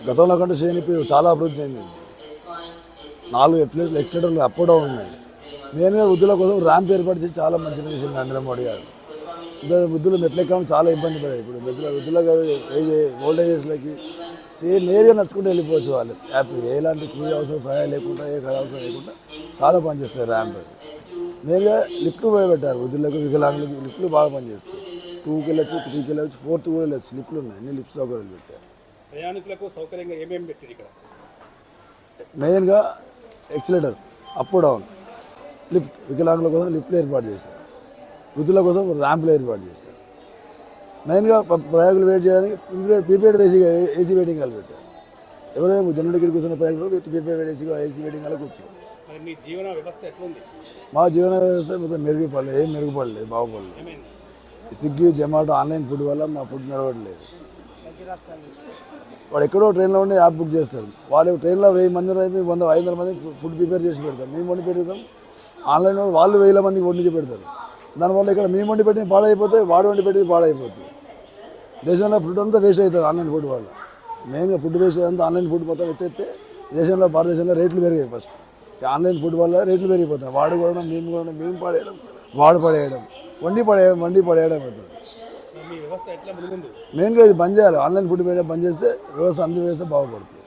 గతంలో కంటే చేయని ఇప్పుడు చాలా అభివృద్ధి చెందింది. 4 ఎక్స్లేటర్లు అప్ డౌన్ ఉన్నాయి. మెయిన్గా వృద్ధుల కోసం ర్యాంప్ ఏర్పాటు చేసి చాలా మంచి చేసింది నరేంద్ర మోడీ గారు. వృద్ధులు మెట్లెక్కడం చాలా ఇబ్బంది పడాయి. ఇప్పుడు వృద్ధుల ఓల్డ్ ఏజెస్లకి నేరుగా నడుచుకుంటూ వెళ్ళిపోవచ్చు. వాళ్ళు హ్యాపీ, ఎలాంటి కూలి అవసరం సహాయం లేకుండా, ఏ అవసరం లేకుండా చాలా పనిచేస్తాయి ర్యాంప్. మెయిన్గా లిఫ్ట్లు పెట్టారు. వృద్ధులకు, వికలాంగులకు లిఫ్ట్లు బాగా పనిచేస్తాయి. 2కి వెళ్ళొచ్చు, 3కి వెళ్ళొచ్చు, 4th కూడా వెళ్ళొచ్చు. లిఫ్ట్లు ఉన్నాయి, అన్ని లిఫ్ట్ సౌకర్యాలు పెట్టారు. ప్రయాణికులకు సౌకర్యంగా ఏమేమి పెట్టారు ఇక్కడ? మెయిన్గా ఎక్సిలేటర్, అప్ డౌన్, లిఫ్ట్, వికలాంగుల కోసం లిఫ్ట్లు ఏర్పాటు చేశారు. వృద్ధుల కోసం ర్యాంపులు ఏర్పాటు చేశారు. మెయిన్గా ప్రయాణికులు వెయిట్ చేయడానికి ప్రీపెయిడ్ ఏసీ వెయిటింగ్ హాల్ పెట్టారు. ఎవరైనా జనరల్ టికెట్ కూర్చున్న ప్రయాణికులు ప్రీపెయిడ్ ఏసీ వెయిటింగ్ హాల్ కూర్చోవచ్చు. మీ జీవన వ్యవస్థ ఎట్లుంది? మా జీవన వ్యవస్థ మొత్తం మెరుగుపడలేదు, ఏం మెరుగుపడలేదు, బాగుపడలేదు. స్విగ్గీ, జొమాటో, ఆన్లైన్ ఫుడ్ వల్ల మా ఫుడ్ నడవట్లేదు. వాడు ఎక్కడో ట్రైన్లో ఉండి యాప్ బుక్ చేస్తారు. వాళ్ళు ట్రైన్లో 1000 మంది 500 మంది ఫుడ్ ప్రిపేర్ చేసి పెడతాం. మేము వండి పెడతాం. ఆన్లైన్లో వాళ్ళు 1000 మందికి వండి పెడతారు. దానివల్ల ఇక్కడ మేము వండి పెట్టిన పాడైపోతే, వాడు వండి పెట్టింది పాడైపోతుంది. దేశంలో ఫుడ్ అంతా వేస్ట్ అవుతుంది ఆన్లైన్ ఫుడ్ వల్ల. మెయిన్గా ఫుడ్ వేస్ట్ అంతా ఆన్లైన్ ఫుడ్ మొత్తం ఎత్తేస్తే భారతదేశంలో రేట్లు పెరిగాయి. ఫస్ట్ ఆన్లైన్ ఫుడ్ వల్ల రేట్లు పెరిగిపోతాయి. వాడు కూడా మేము పడేయడం, వాడు పడేయడం, వండి పడేయడం అవుతుంది. మెయిన్గా ఇది బంద్ చేయాలి. ఆన్లైన్ ఫుడ్ బంద్ చేస్తే వ్యవస్థ, అన్ని వ్యవస్థ బాగుపడుతుంది.